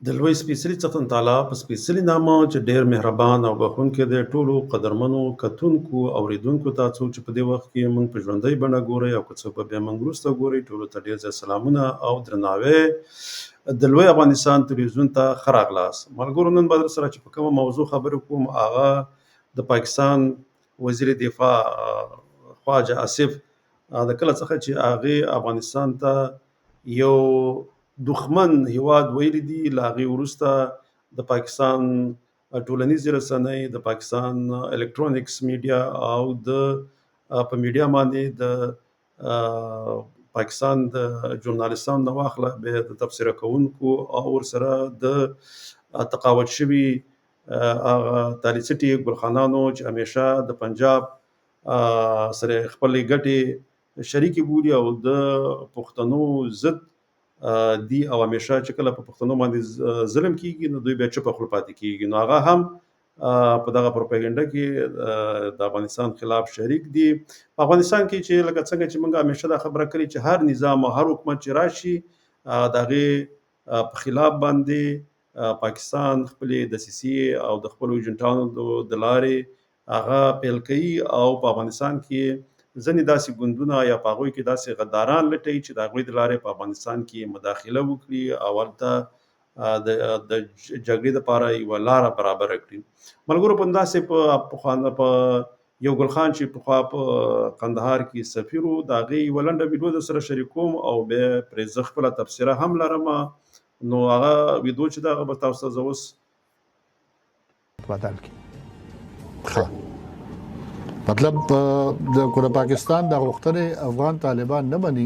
د لوی سپېڅلي څښتن تعالی په سپېڅلي نامه چې ډېر مهربان او بښونکی دی، ټولو قدرمنو کتونکو اوریدونکو ته څوک چې په دې وخت کې موږ په ژوندۍ بڼه ګورئ او که څوک به بیا موږ وروسته ګورئ، ټولو ته ډېر زیات سلامونه او درناوی. د لوی افغانستان تلویزیون ته ښه راغلاست. ملګرو، نن به در سره چې په کومه موضوع خبرې کوم، هغه د پاکستان وزیر دفاع خواجه آصف د کله څخه چې هغې افغانستان ته یو دښمن هیواد ویلي دي، له هغې وروسته د پاکستان ټولنیزې رسنۍ، د پاکستان الکترونیکس میډیا او په میډیا باندې د پاکستان د ژورنالیستانو نه واخله بیا د تبصره کوونکو او ورسره د تقاعد شوي هغه تاریخ څټي ګلخانانو چې همیشه د پنجاب سره خپلې ګټې شریکې بولي او د پښتنو ضد دي او همیشه چې کله په پښتنو باندې ظلم کیږي نو دوی بیا چوپه خوله پاتې کیږي. نو هغه هم په دغه پروپاګنډه کې د افغانستان خلاف شریک دي. په افغانستان کې چې لکه څنګه چې موږ همیشه دا خبره کړې چې هر نظام او هر حکومت چې راشي د هغې په خلاف باندې پاکستان خپلې دسیسې او د خپلو ایجنټانو د لارې هغه پیل کوي او په افغانستان کې ځینې داسې ګوندونه یا په هغوی کې داسې غداران لټوي چې د هغوی د لارې په افغانستان کې مداخله وکړي او هلته د جګړې دپاره یوه لاره برابره کړي. ملګرو، په همداسې په یو ګلخان چې پخوا په قندهار کې سفیر و، د هغې یوه لنډه ویډیو در سره شریکوم او بیا پرې زه خپله تبصره هم لرم. نو هغه ویډیو چې ده هغه به تاسو ته زه اوس بدل کړي. مطلب د پاکستان د غوښتنې افغان طالبان نه مني،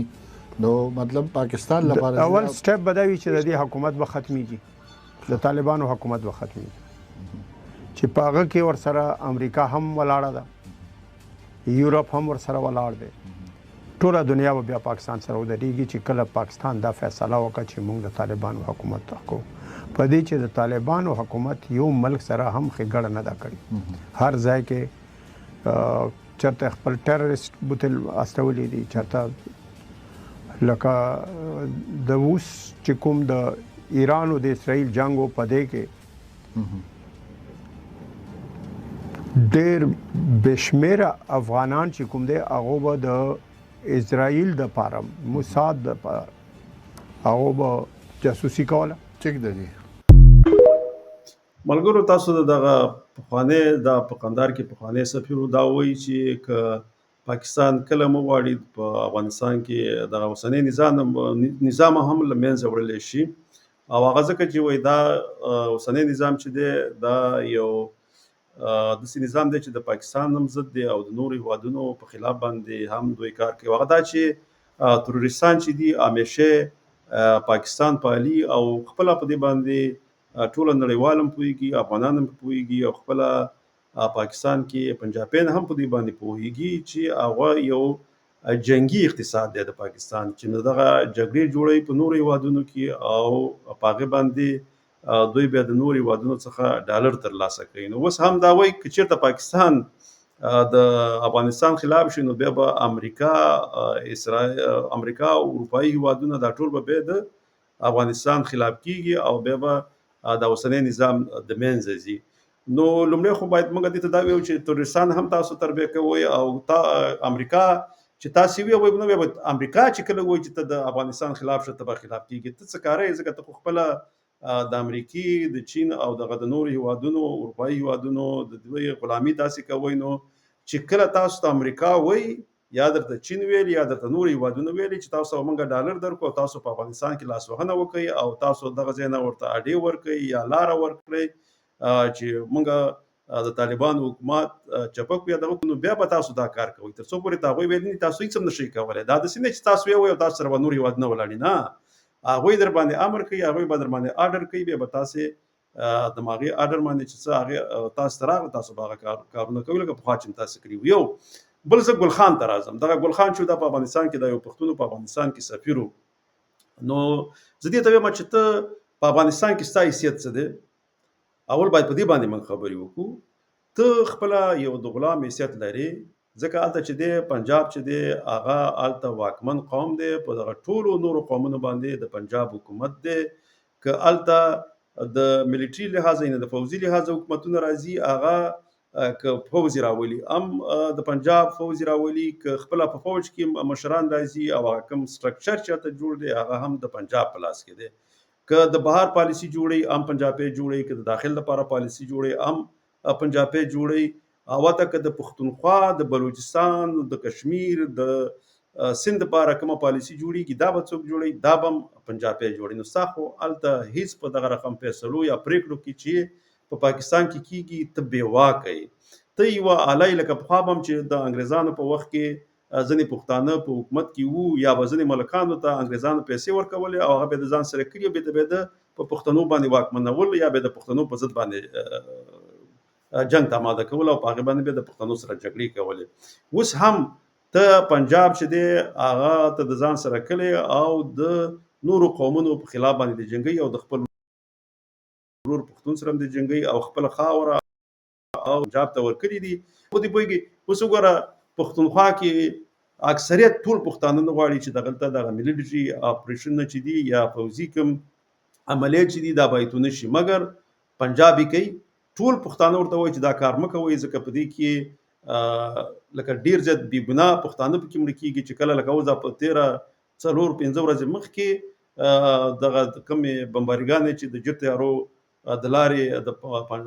نو مطلب پاکستان لپاره اول سټپ بدوي چې د دې حکومت به ختميږي، د طالبانو حکومت به ختميږي چې په هغه کې ورسره امریکا هم ولاړه ده، یورپ هم ورسره ولاړ دی، ټوله دنیا به بیا پاکستان سره ودرېږي چې کله پاکستان دا فیصله وکړي چې موږ د طالبانو حکومت تحکو په دې چې د طالبانو حکومت یو ملک سره هم ښېګړه نه ده کړې. هر ځای کې چرته خپل ټیرریسټ بوتل استولې دي، چرته لکه د اوس چې کوم د ایران او د اسرائیل جنګ په دې کې ډېر بشمیره افغانان چې کوم دی هغه به د اسرائیل د پاره موساد د هغه به جاسوسي کوله. ټیک دی ملګرو، تاسو دغه پخوانی د په قندهار کې پخوانی سفیر دا وایي چې که پاکستان کله مو غواړي په افغانستان کې دغه اوسنی نظام هم له منځه وړلی شي او هغه ځکه چې وایي دا اوسنی نظام چې دی دا یو داسې نظام دی چې د پاکستان هم ضد دی او د نورو هیوادونو په خلاف باندې هم دوی کار کوي. هغه دا چې تروریستان چې دي همیشه پاکستان پالي او خپله په دې باندې ټوله نړیوال هم پوهېږي، افغانان هم پوهېږي او خپله پاکستان کې پنجابیان هم په دې باندې پوهېږي چې هغه یو جنگي اقتصاد دی د پاکستان چې دغه جګړې جوړوي په نورو هیوادونو کې او په هغې باندې دوی بیا د نورو هیوادونو څخه ډالر ترلاسه کوي. نو اوس هم دا وایي که چېرته پاکستان د افغانستان خلاف شي نو بیا به امریکا او اروپایي هیوادونه دا ټول به بیا د افغانستان خلاف کیږي او بیا به د اوسنی نظام د منځه ځي. نو لومړی خو باید موږ دې ته دا ویو چې تروریستان هم تاسو تربیه کوئ او امریکا چې تاسو وی نو بیا امریکا چې کله وایي چې ته د افغانستان خلاف شې ته به خلاف کیږي، ته څه کاری ځکه ته خو خپله د امریکې د چین او دغه د نورو هیوادونو اروپایي هیوادونو د دوی غلامي داسې کوئ. نو چې کله تاسو ته امریکا وایي یا درته چین ویلي یا درته نور هیوادونه ویلي چې تاسو موږ ډالر درکو او تاسو په افغانستان کې لاسوهنه وکړئ او تاسو دغه ځای نه ورته اډې ورکړئ یا لاره ورکړئ چې موږ د طالبانو حکومت چپه کړو یا دغه کړو، نو بیا به تاسو دا کار کوئ. تر څو پورې ته هغوی ویلي تاسو هېڅ هم نشئ کولی. دا داسې نه چې تاسو ووایئ او تاسو سره به نور هیوادونه ولاړي، نه، هغوی در باندې امر کوي، هغوی به در باندې اډر کوي، بیا به تاسې د هغې اډر باندې چې څه هغې تاسو ته راغله تاسو به هغه کارونه کوئ لکه پخوا چې تاسو کړي وو. یو بل زه ګلخان ته راځم. دغه ګلخان چې دا په افغانستان کې دا یو پښتون په افغانستان کې سفیر و. نو زه دې ته وایم چې ته په افغانستان کې ستا حیثیت څه دی؟ اول باید په دې باندې موږ خبرې وکړو. ته خپله یو د غلام حیثیت لرې ځکه هلته چې دی پنجاب چې دی هغه هلته واکمن قوم دی، په دغه ټولو نورو قومونو باندې د پنجاب حکومت دی. که هلته د ملټري لحاظه نه د فوزي لحاظه حکومتونه راځي هغه که فوز راولي د پنجاب فوز راولي که خپل په فوج کې مشران راځي او هغه کوم سټرکچر چې ته جوړ دی هغه هم د پنجاب په لاس کې دی که د بهر پالیسی جوړي پنجابي جوړي که د داخل لپاره پالیسی جوړي پنجابي جوړي او ته که د پښتونخوا د بلوچستان د کشمیر د سند لپاره کومه پالیسی جوړیږي دا به څوک جوړي دا به پنجابي جوړي نو ساخو الته هیڅ په دغه رقم فیصلو یا پریکړو کې چې په پاکستان کې کیږي ته بې واکه ته یو اعلی لکه په خوا بم چې د انګريزانو په وخت کې ځنې پښتانه په حکومت کې وو یا ځنې ملکانو ته انګريزانو پیسې ورکولې او هغه به د ځان سره کړی به د په پښتنو باندې واکمنول یا به د پښتنو په ضد باندې جنگ ته آماده کول او په هغه باندې به د پښتنو سره جګړې کولې اوس هم ته پنجاب چې دی هغه ته د ځان سره کلی او د نورو قومونو په خلاف باندې د جنگي او د خپل ورور پښتون سره د جنگي او خپل خاوره او پنجاب ته ورکړي دي خو دې پوهېږي اوس وګوره پښتونخوا کې اکثریت ټول پښتانه نه غواړي چې دغلته دغه ملټري اپریشنونه چې دي یا فوزي کوم عملیات چې دي دا باید نشي مګر پنجابي کوي ټول پښتانه ورته وایي چې دا کار مه کوئ ځکه په دې کې لکه ډیر زیات بې ګناه پښتانه پکې مړه کېږي چې کله لکه اوس په 13-4-15 ورځې مخکې دغه کومې بمباریګانې چې د جټ تیارو د لارې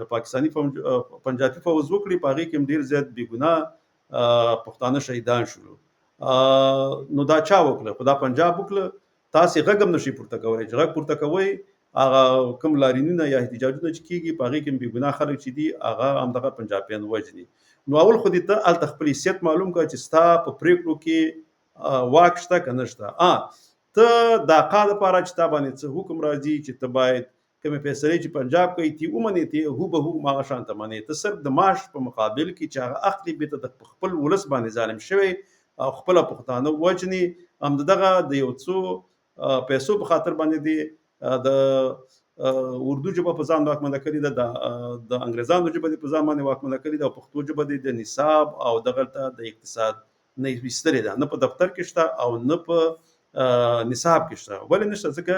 د پاکستاني پنجابي فوز وکړي په هغې کې ډیر زیات بې ګناه پښتانه شهیدان شول نو دا چا وکړه خو دا پنجاب وکړه تاسې غږ هم نشئ پورته کولی چې غږ پورته کوئ هغه کوم لارینونه یا احتجاجونه چې کېږي په هغې کې بې ګناه خلک چې دي هغه همدغه پنجابیان وژني نو اول خو دې ته هلته خپل حیثیت معلوم کړه چې ستا په پریکړو کې واک شته که نه شته ته د عقا دپاره چې تا باندې څه حکم راځي چې ته باید کومې فیصلې چې پنجاب کوي تی ومنې تی هو به هو هغه شان ته منې ته صرف د معاش په مقابل کې چې هغه اخلي بېرته د خپل ولس باندې ظالم شوی او خپله پښتانه وجني همدغه د یو څو پیسو په خاطر باندې دی د اردو ژبه په ځان واکمنه کړې ده د انګریزانو ژبه په ځان باندې واکمنه کړې ده او پښتو ژبه د نصاب او دغلته د اقتصاد نه ویستلې ده نه په دفتر کې شته او نه په نصاب کې شته ولې نشته ځکه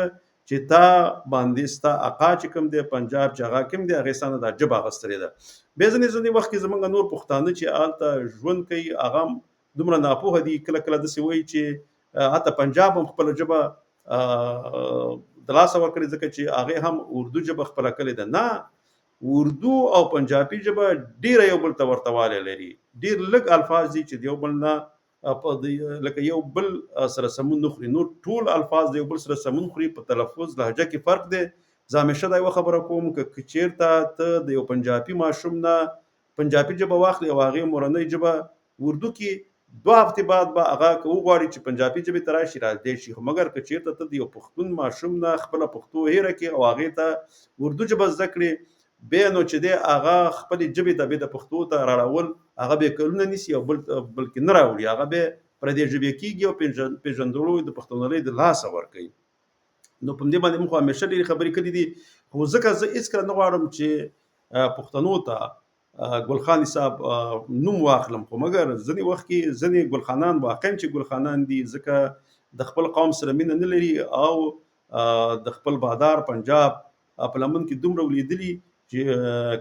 چې تا باندې ستا عقا چې کوم دی پنجاب چې هغه کوم دی هغې ستا نه دا ژبه اخیستلې ده بیا ځینې وخت کې زموږ نور پښتانه چې هلته ژوند کوي هغه هم دومره ناپوهه دي کله کله داسې وایي چې حتی پنجاب هم خپله ژبه د لاسه ورکړې ځکه چې هغې هم اردو ژبه خپله کړې ده نه اردو او پنجابي ژبه ډیره یو بل ته ورته والی لري ډیر لږ الفاظ دي چې د یو بل نه لکه یو بل سره سمون نه خوري نور ټول الفاظ د یو بل سره سمون خوري په تلفظ لهجه کې فرق دی زه همیشه دا یوه خبره کوم که چېرته ته د یو پنجابي ماشوم نه پنجابي ژبه واخلي او هغې مورنۍ ژبه اردو کې 2 هفتې بعد به هغه که وغواړي چې پنجابي ژبې ته راشي راځي شي خو مګر که چېرته ته د یو پښتون ماشوم نه خپله پښتو هېره کړي او هغې ته اردو ژبه زده کړي بیا نو چې دی هغه خپلې ژبې ته بیا د پښتو ته راړول هغه بیا کلونه نیسي او بلکې نه راوړي هغه بیا پردۍ ژبې کېږي او پېژندلو د پښتونولۍ د لاسه ورکوي نو په دې باندې موږ خو همیشه ډېرې خبرې کړي دي خو ځکه زه هېڅکله نه غواړم چې پښتنو ته ګلخان صاحب نوم واخلم خو مګر ځینې وخت کې ځینې ګلخانان واقعا چې ګلخانان دي ځکه د خپل قوم سره مینه نه لري او د خپل بادار پنجاب په لمن کې دومره ولیدلي چې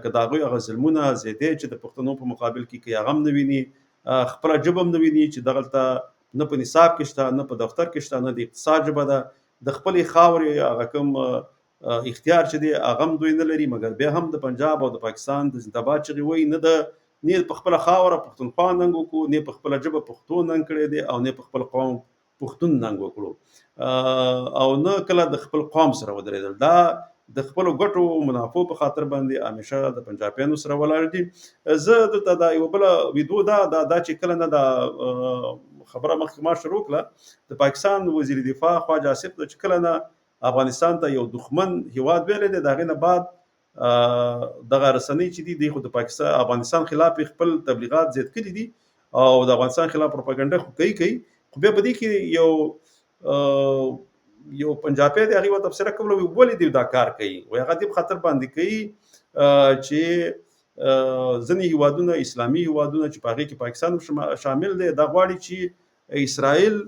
که د هغوی هغه ظلمونه زیاتې چې د پښتنو په مقابل کې که هغه هم نه ویني خپله ژبه هم نه ویني چې دغلته نه په نصاب کې شته نه په دفتر کې شته نه د اقتصاد ژبه ده د خپلې خاورې هغه کوم اختیار چې دی هغه هم دوی نه لري مګر بیا هم د پنجاب او د پاکستان د زنده‌باد چغې وایي نه په خپله خاوره پښتونخوا ننګ وکړو نه په خپله ژبه پښتو ننګ کړی دی او نه په خپل قوم پښتون ننګ وکړو او نه کله د خپل قوم سره ودرېدل دا د خپلو ګټو منافعو په خاطر باندې همیشه د پنجابیانو سره ولاړ دي زه دلته دا یوه بله ویډیو دا چې کله نه دا خبره مخکې ما شروع کړه د پاکستان وزیر دفاع خواجه آصف ته چې کله نه افغانستان ته یو دښمن هیواد ویلی دی د هغې نه بعد دغه رسنۍ چې دي خو د افغانستان خلاف خپل تبلیغات زیات کړي دي او د افغانستان خلاف پروپاګنډه خو کوي خو بیا په دې کې یو پنجابی دی هغې ورته تبصره کوله ولې دوی دا کار کوي وایي هغه دې په خاطر باندې کوي چې ځینې هیوادونه اسلامي هیوادونه چې په هغې کې پاکستان شامل دی دا غواړي چې اسرائیل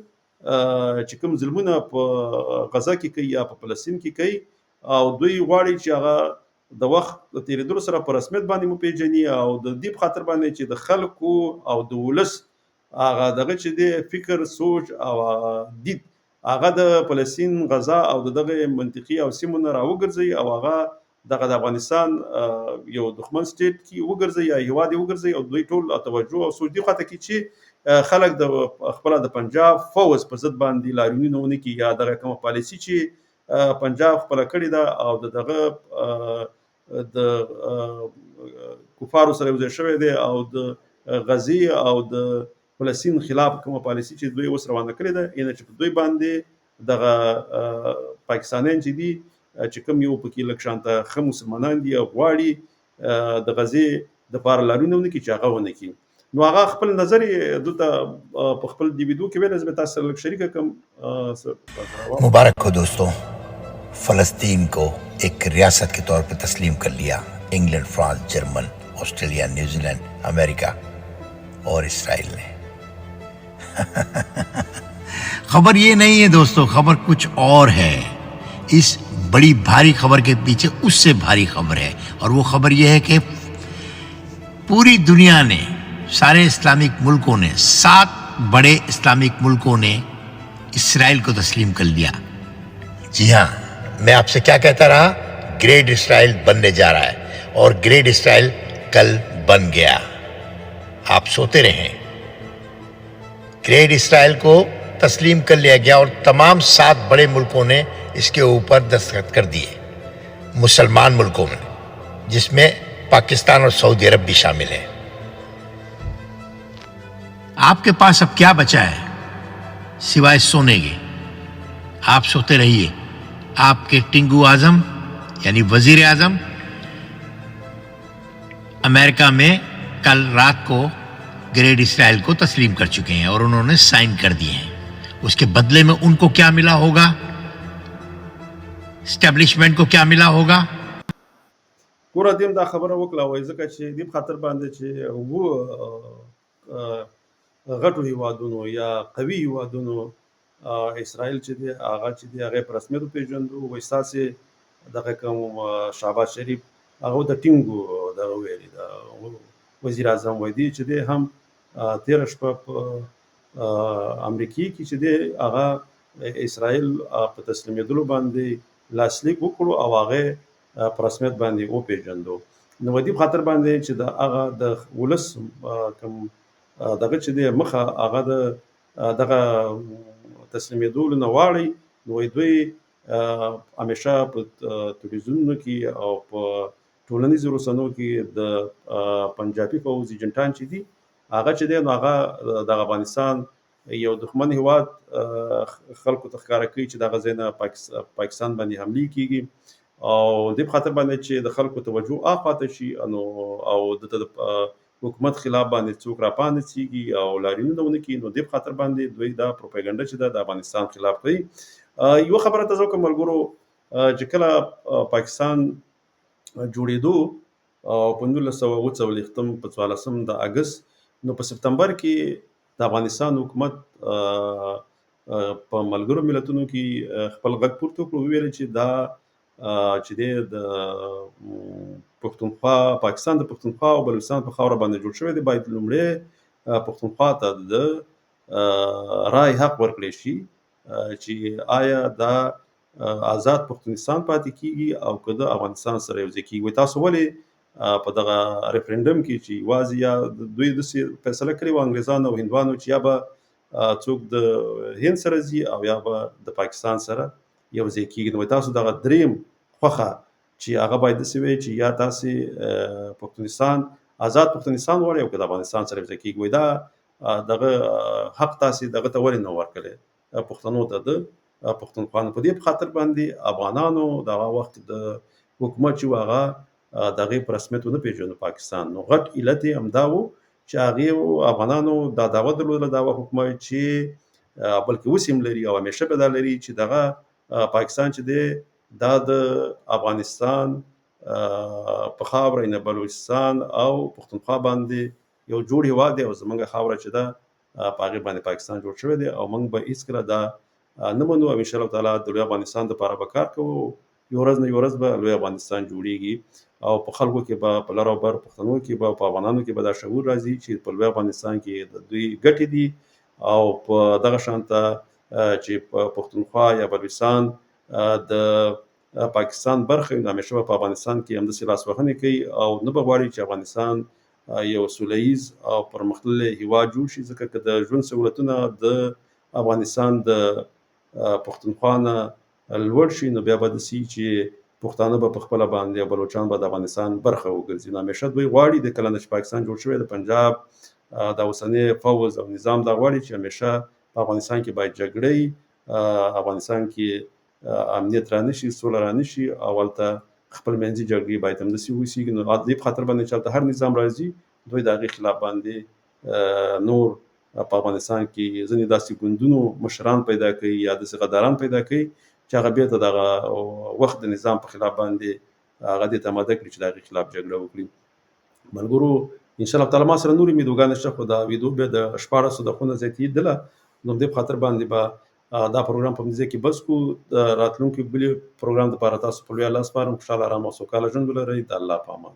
چې کوم ظلمونه په غزه کې کوي یا په فلسطین کې کوي او دوی غواړي چې هغه د وخت د تیریدلو سره په رسمیت باندې مو پیژني او د دې په خاطر باندې چې د خلکو او د ولس هغه دغه چې دی فکر سوچ او دید هغه د فلسطین غزا او دغه منطقي او سیمو نه راوګرځي او هغه دغه د افغانستان یو دښمن سټیټ کې وګرځي یا هیواد وګرځي او دوی ټول توجه او سوچ دی خاطر کې چې خلک د خپل د پنجاب فوز په ضد باندې لاریونونه ونه کی یا دغه کوم پالیسی چې پنجاب خپل کړی دا او دغه د کفارو سره وځي شوی دی او د غزي او د فلسطین خلاف کوم پالیسی چې دوی اوس روانه کړی ده ان چې دوی باندې دغه پاکستانیان چې دي چې کوم یو پکې لک شانته خم مسلمانان دي او غواړي د غزي د پار لارونه کې چې هغه ونه کی نو هغه خپل نظر دته په خپل دی ویډیو کې ویل زه تاسو سره شریک کوم मुबारक हो दोस्तों फ़लस्तीन को एक रियासत के तौर पर तस्लीम कर लिया England France German Australia New Zealand America और इसराइल ने खबर ये नहीं है दोस्तों, खबर कुछ और है। इस बड़ी भारी खबर के पीछे उससे भारी खबर है और वो खबर ये है कि पूरी दुनिया ने, सारे इस्लामिक मुल्कों ने, 7 बड़े इस्लामिक मुल्कों ने इसराइल को तस्लीम कर लिया। जी हाँ, मैं आपसे क्या कहता रहा, ग्रेट इसराइल बनने जा रहा है और ग्रेट इसराइल कल बन गया। आप सोते रहें। ग्रेट इसराइल को तस्लीम कर लिया गया और तमाम 7 बड़े मुल्कों ने इसके ऊपर दस्तखत कर दिए, मुसलमान मुल्कों में, जिसमें पाकिस्तान और सऊदी अरब भी शामिल है। आपके पास अब क्या बचा है सिवाय सोने के? आप सोते रहिए। आपके टिंगू आजम यानी वजीर आजम अमेरिका में कल रात को ग्रेट इसराइल को तस्लीम कर चुके हैं और उन्होंने साइन कर दिए हैं। उसके बदले में उनको क्या मिला होगा, स्टैब्लिशमेंट को क्या मिला होगा? ګوره دیم دا خبره وکړه وای ځکه چې دې خاطر باندې چې غټو هیوادونو یا قوي هیوادونو اسرائیل چې دی هغه چې دی هغه په رسمیت پیژندو وای ساسې دغه کوم شهباز شریف هغه د ټینګو دا ویلي دا وزیر اعظم وای دی چې دی هم 13 شپه په امریکای کې چې دی هغه اسرائیل په تسلیمېدلو باندې لاسلیک وکړو او هغه په رسمیت باندې او پیژندو نو ودی په خاطر باندې چې دا هغه د ولس کوم دغه چې دی مخه هغه دغه تسلیمېدلو نه واړی نو دوی همیشه په تلویزیونونو کې او په ټولنیزو رسنیو کې د پنجابي فوز ایجنټان چې دي هغه چې دی نو هغه د افغانستان یو دښمن هیواد خلکو ته ښکاره کوي چې دغه ځای نه پاکستان باندې حملې کیږي او د په خاطر باندې چې د خلکو توجه اخواته شي نو او د حکومت خلاف باندې څوک را پاندې سیږي او لاریونونه ونه کوي نو د په خاطر باندې دوی دا پروپاګاندا چې د افغانستان خلاف کوي یو خبره تاسو کوم ملګرو چې کله پاکستان جوړېدو او په 1940 په 14 د اگست نو په سپتمبر کې د افغانستان حکومت په ملګرو ملتونو کې خپل غږ پورته کړو ویل چې دا چې د پښتونخوا پاکستان د پښتونخوا او بلوچستان په خاور باندې جوړ شوی دی باید لومړی پښتونخوا ته د رای حق ورکړي شي چې آیا دا آزاد پښتونستان پاتې کیږي او که د افغانستان سره یو ځای کیږي تاسو ولې په دغه ریفرندم کې چې واځي یا دوی د فیصله کړی و انګریزانو او هندوانو چې یا به څوک د هند سره ځي او یا به د پاکستان سره یو ځای کیږي نو تاسو دغه دریم خوخه چې هغه باید سوي چې یا تاسو پښتونستان آزاد پښتونستان وړي او د افغانستان سره ځای کیږي دا دغه حق تاسو دغه ته ورنه ورکړي پښتنو ته د پښتونخوا په دې خاطر باندې افغانانو دغه وخت د حکومت چې هغه دغه پر رسمیتونه پیژنو پاکستان نو غټ علت هم دا وو چې هغه افغانانو دا دعوه درلوده دا حکومت چې بلکې وسیم لري او همیشه به دا لري چې دغه پاکستان چې دی دا د افغانستان په خاوره نه بلوچستان او پښتونخوا باندې یو جوړ هیواد دی او زمونږ خاوره چې دا په هغه باندې پاکستان جوړ شوی دی او موږ به هیڅ کله دا نه منو او ان شاء الله تعالی د افغانستان لپاره به کار کوو یو ورځ نه یو ورځ به لوی افغانستان جوړیږي او په خلکو کې به په لر او بر پښتنو کې به په افغانانو کې به دا شعور راځي چې په لوی افغانستان کې د دوی ګټې دي او په دغه شانته چې په پښتونخوا یا بلوچستان د پاکستان برخه وي، نو همیشه به په افغانستان کې همداسې لاسوهنې کوي او نه به غواړي چې افغانستان یو سوله ییز او پرمختللی هیواد جوړ شي، ځکه که د ژوند سهولتونه د افغانستان د پښتونخوا نه لوړ شي نو بیا به داسې چې پښتانه به په خپله باندې او بلوچان به د افغانستان برخه وګرځي. نو همیشه دوی غواړي د کله نه چې پاکستان جوړ شوی د پنجاب د اوسنی فوز او نظام دا غواړي چې همیشه په افغانستان کې باید جګړه افغانستان کې امنیت را نشي، سوله را نشي او هلته خپل منځي جګړې باید همداسې وسیږي. نو دې په خاطر باندې چې هلته هر نظام راځي دوی د هغې خلاف باندې نور په افغانستان کې ځینې داسې ګوندونو مشران پیدا کوي یا داسې غداران پیدا کوي چې هغه بېرته دغه وخت د نظام په خلاف باندې هغه دې ته آماده کړي چې د هغې خلاف جګړه وکړي. ملګرو انشاءالله تعالی ما سره نورې ویډیوګانې شته، خو دا ویډیو بیا د 1400 دقیقو نه زیاتېدله، نو دې په خاطر باندې به دا پروګرام په همدې ځای کې بس کړو. د راتلونکي بلې پروګرام دپاره تاسو په لوی الله سپارم. خوشحاله ارام او سوکاله ژوند ولرئ. د الله په امان.